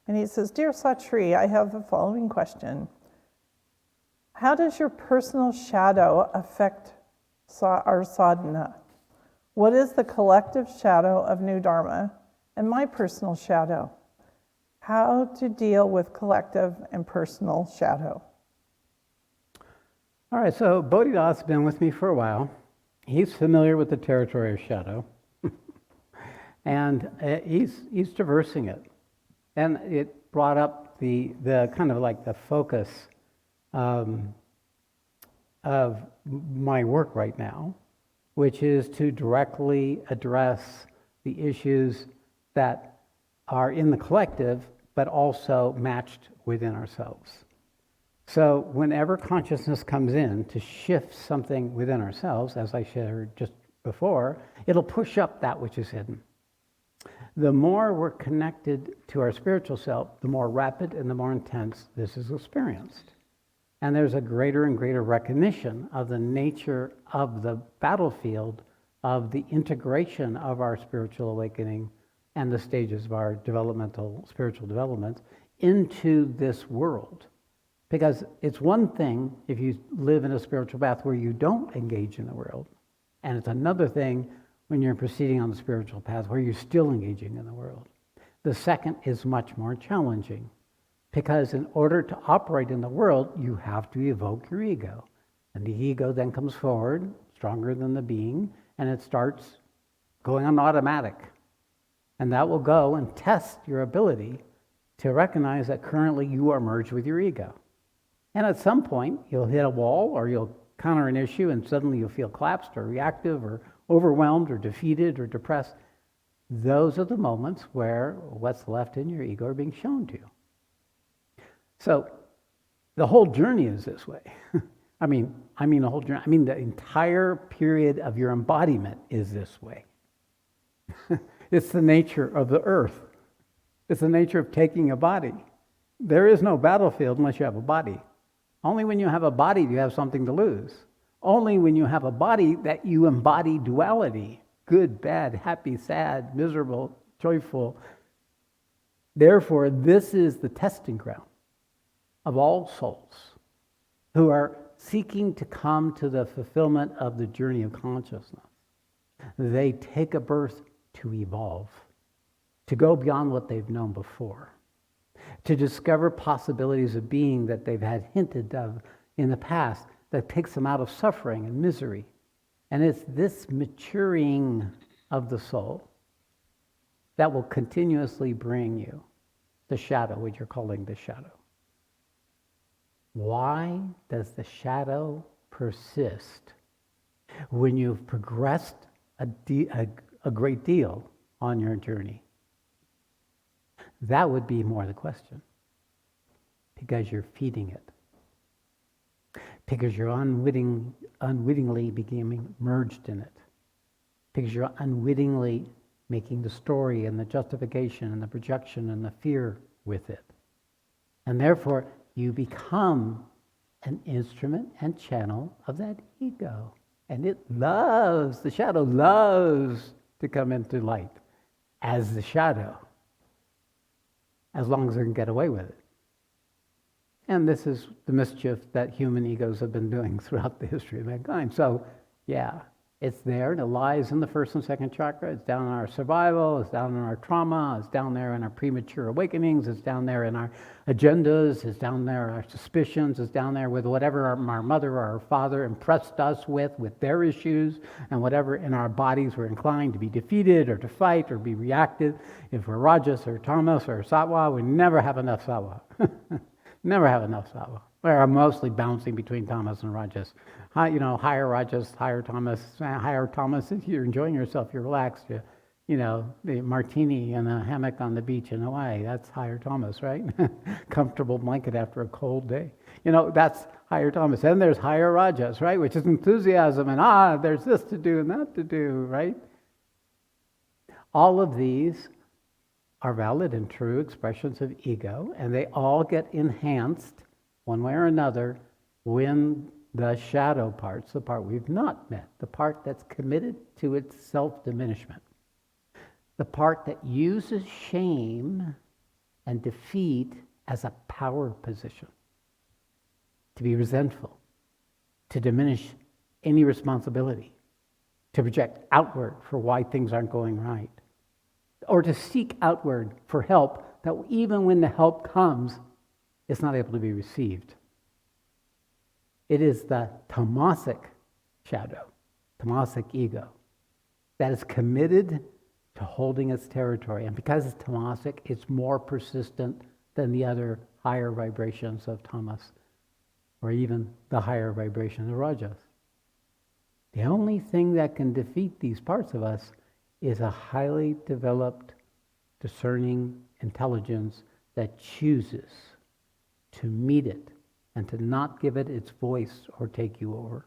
And he says, Dear Sat Shree, I have the following question. How does your personal shadow affect our sadhana? What is the collective shadow of New Dharma and my personal shadow? How to deal with collective and personal shadow? All right, so Bodhida's been with me for a while. He's familiar with the territory of shadow. And he's traversing it. And it brought up the kind of like the focus of my work right now, which is to directly address the issues that are in the collective, but also matched within ourselves. So whenever consciousness comes in to shift something within ourselves, as I shared just before, it'll push up that which is hidden. The more we're connected to our spiritual self, the more rapid and the more intense this is experienced. And there's a greater and greater recognition of the nature of the battlefield, of the integration of our spiritual awakening and the stages of our spiritual development into this world. Because it's one thing if you live in a spiritual path where you don't engage in the world, and it's another thing when you're proceeding on the spiritual path where you're still engaging in the world. The second is much more challenging, because in order to operate in the world, you have to evoke your ego. And the ego then comes forward, stronger than the being, and it starts going on automatic. And that will go and test your ability to recognize that currently you are merged with your ego. And at some point, you'll hit a wall or you'll counter an issue and suddenly you'll feel collapsed or reactive or overwhelmed or defeated or depressed. Those are the moments where what's left in your ego are being shown to you. So the whole journey is this way. I mean the whole journey. I mean the entire period of your embodiment is this way. It's the nature of the earth. It's the nature of taking a body. There is no battlefield unless you have a body. Only when you have a body do you have something to lose. Only when you have a body that you embody duality, good, bad, happy, sad, miserable, joyful. Therefore, this is the testing ground of all souls who are seeking to come to the fulfillment of the journey of consciousness. They take a birth to evolve, to go beyond what they've known before, to discover possibilities of being that they've had hinted of in the past that takes them out of suffering and misery. And it's this maturing of the soul that will continuously bring you the shadow, which you're calling the shadow. Why does the shadow persist when you've progressed a great deal on your journey? That would be more the question. Because you're feeding it. Because you're unwittingly becoming merged in it. Because you're unwittingly making the story and the justification and the projection and the fear with it. And therefore, you become an instrument and channel of that ego. And the shadow loves to come into light as the shadow, as long as they can get away with it. And this is the mischief that human egos have been doing throughout the history of mankind. So, yeah, it's there, and it lies in the first and second chakra. It's down in our survival, it's down in our trauma, it's down there in our premature awakenings, it's down there in our agendas, it's down there in our suspicions, it's down there with whatever our mother or our father impressed us with their issues, and whatever in our bodies we're inclined to be defeated or to fight or be reactive. If we're Rajas or Tamas or Sattva, we never have enough Sattva. Never have enough Sattva. We're mostly bouncing between Tamas and Rajas. Higher Rajas, higher Tamas. Higher Tamas, if you're enjoying yourself, you're relaxed. The martini and a hammock on the beach in Hawaii, that's higher Tamas, right? Comfortable blanket after a cold day. That's higher Tamas. Then there's higher Rajas, right? Which is enthusiasm and, there's this to do and that to do, right? All of these are valid and true expressions of ego, and they all get enhanced one way or another when the shadow parts, the part we've not met, the part that's committed to its self-diminishment, the part that uses shame and defeat as a power position, to be resentful, to diminish any responsibility, to project outward for why things aren't going right, or to seek outward for help that even when the help comes, it's not able to be received. It is the tamasic shadow, tamasic ego, that is committed to holding its territory. And because it's tamasic, it's more persistent than the other higher vibrations of tamas, or even the higher vibrations of rajas. The only thing that can defeat these parts of us is a highly developed, discerning intelligence that chooses to meet it and to not give it its voice or take you over.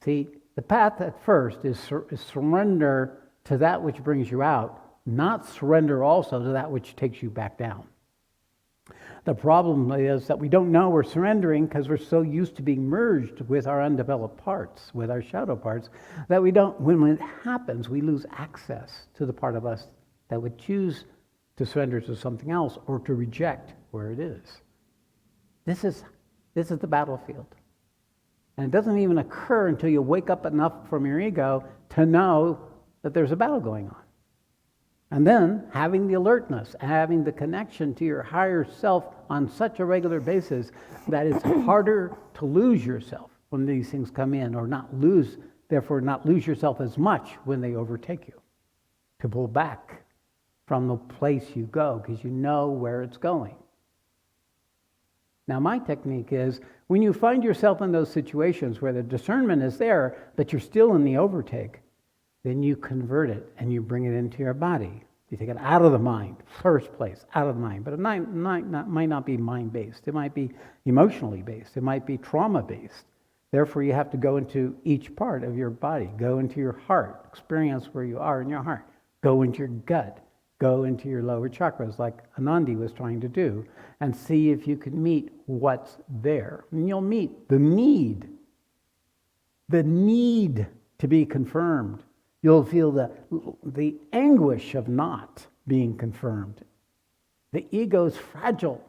See, the path at first is surrender to that which brings you out, not surrender also to that which takes you back down. The problem is that we don't know we're surrendering because we're so used to being merged with our undeveloped parts, with our shadow parts, that we don't, when it happens, we lose access to the part of us that would choose to surrender to something else or to reject where it is. This is the battlefield. And it doesn't even occur until you wake up enough from your ego to know that there's a battle going on. And then having the alertness, having the connection to your higher self on such a regular basis that it's harder to lose yourself when these things come in, or therefore not lose yourself as much when they overtake you. To pull back from the place you go because you know where it's going. Now, my technique is when you find yourself in those situations where the discernment is there, but you're still in the overtake, then you convert it and you bring it into your body. You take it out of the mind, first place, out of the mind. But it might not be mind-based. It might be emotionally based. It might be trauma-based. Therefore, you have to go into each part of your body. Go into your heart. Experience where you are in your heart. Go into your gut. Go into your lower chakras like Anandi was trying to do. And see if you can meet what's there. And you'll meet the need to be confirmed. You'll feel the anguish of not being confirmed. The ego is fragile,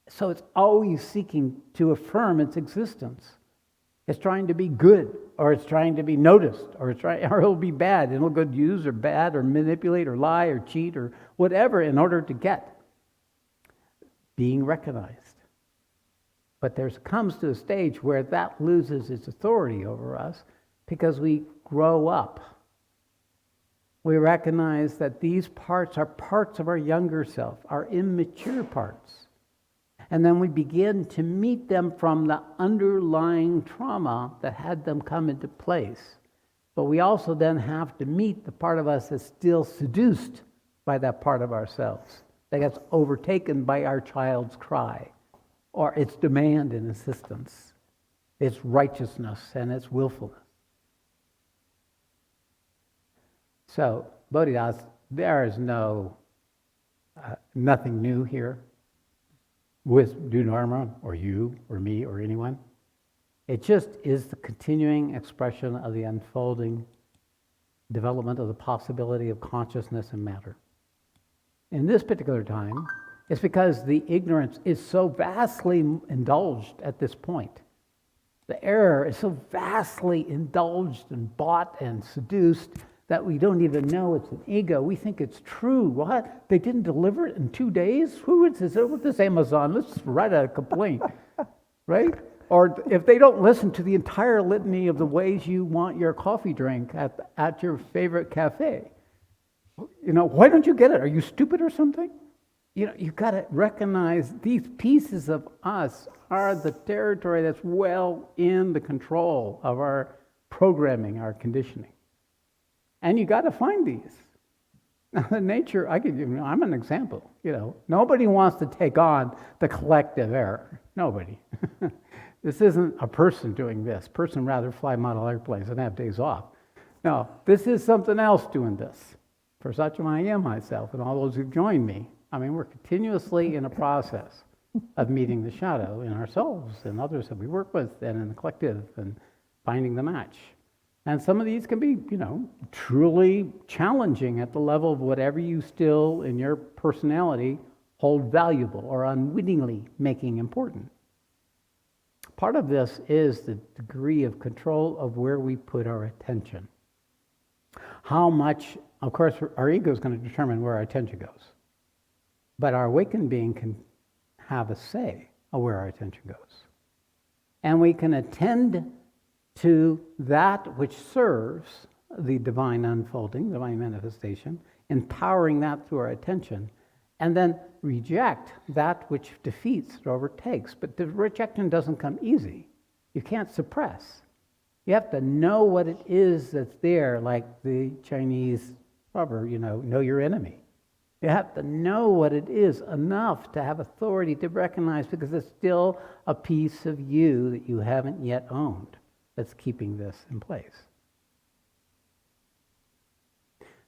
so it's always seeking to affirm its existence. It's trying to be good, or it's trying to be noticed, or it'll be bad. It'll go use or bad, or manipulate, or lie, or cheat, or whatever in order to get being recognized. But there comes to a stage where that loses its authority over us because we grow up. We recognize that these parts are parts of our younger self, our immature parts. And then we begin to meet them from the underlying trauma that had them come into place. But we also then have to meet the part of us that's still seduced by that part of ourselves, that gets overtaken by our child's cry, or its demand and insistence, its righteousness and its willfulness. So, Bodhidharma, there is nothing new here with Dharma or you or me or anyone. It just is the continuing expression of the unfolding development of the possibility of consciousness and matter. In this particular time, it's because the ignorance is so vastly indulged at this point. The error is so vastly indulged and bought and seduced that we don't even know it's an ego. We think it's true. What? They didn't deliver it in 2 days? Who is this? With this Amazon? Let's write a complaint, right? Or if they don't listen to the entire litany of the ways you want your coffee drink at your favorite cafe, why don't you get it? Are you stupid or something? You've got to recognize these pieces of us are the territory that's well in the control of our programming, our conditioning. And you got to find these. Now, the nature, I'm an example. Nobody wants to take on the collective error. Nobody. This isn't a person doing this. Person rather fly model airplanes and have days off. No, this is something else doing this. For such am I am myself, and all those who join me. We're continuously in a process of meeting the shadow in ourselves and others that we work with, and in the collective, and finding the match. And some of these can be, truly challenging at the level of whatever you still in your personality hold valuable or unwittingly making important. Part of this is the degree of control of where we put our attention. How much, of course, our ego is going to determine where our attention goes. But our awakened being can have a say of where our attention goes. And we can attend to that which serves the divine unfolding, divine manifestation, empowering that through our attention, and then reject that which defeats or overtakes. But the rejection doesn't come easy. You can't suppress. You have to know what it is that's there, like the Chinese proverb, know your enemy. You have to know what it is enough to have authority to recognize, because it's still a piece of you that you haven't yet owned that's keeping this in place.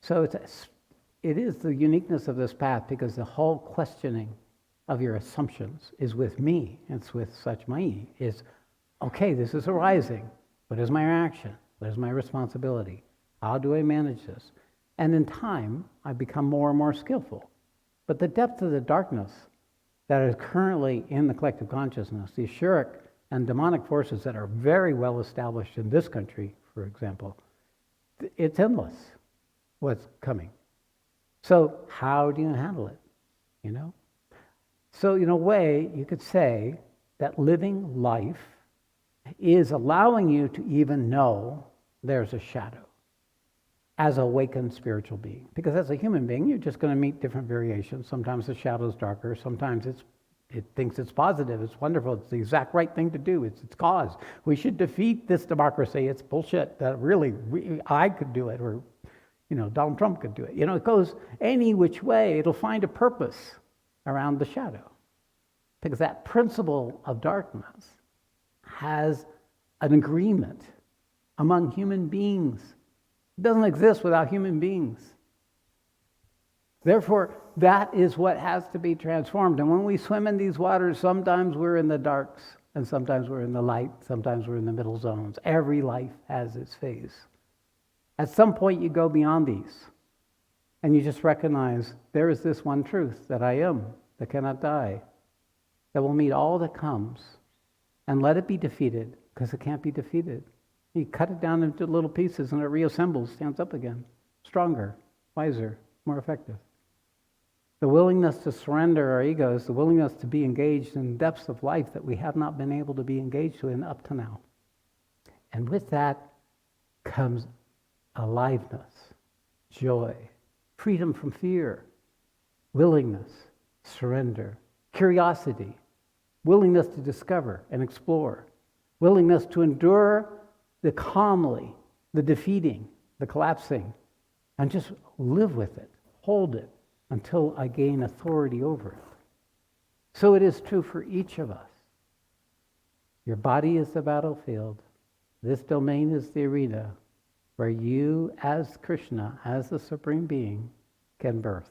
So it is the uniqueness of this path, because the whole questioning of your assumptions is with me. It's with such me. Is, okay, this is arising. What is my reaction? What is my responsibility? How do I manage this? And in time, I become more and more skillful. But the depth of the darkness that is currently in the collective consciousness, the Ashuric and demonic forces that are very well established in this country, for example, it's endless what's coming. So how do you handle it? So in a way, you could say that living life is allowing you to even know there's a shadow as an awakened spiritual being. Because as a human being, you're just going to meet different variations. Sometimes the shadow's darker. Sometimes it thinks it's positive. It's wonderful. It's the exact right thing to do. It's its cause. We should defeat this democracy. It's bullshit. That really, I could do it, or Donald Trump could do it. It goes any which way. It'll find a purpose around the shadow. Because that principle of darkness has an agreement among human beings. It doesn't exist without human beings. Therefore, that is what has to be transformed. And when we swim in these waters, sometimes we're in the darks, and sometimes we're in the light, sometimes we're in the middle zones. Every life has its phase. At some point, you go beyond these, and you just recognize there is this one truth, that I am, that cannot die, that will meet all that comes, and let it be defeated, because it can't be defeated. You cut it down into little pieces, and it reassembles, stands up again, stronger, wiser, more effective. The willingness to surrender our egos, the willingness to be engaged in depths of life that we have not been able to be engaged in up to now. And with that comes aliveness, joy, freedom from fear, willingness, surrender, curiosity, willingness to discover and explore, willingness to endure the calmly, the defeating, the collapsing, and just live with it, hold it, until I gain authority over it. So it is true for each of us. Your body is the battlefield. This domain is the arena where you, as Krishna, as the Supreme Being, can birth.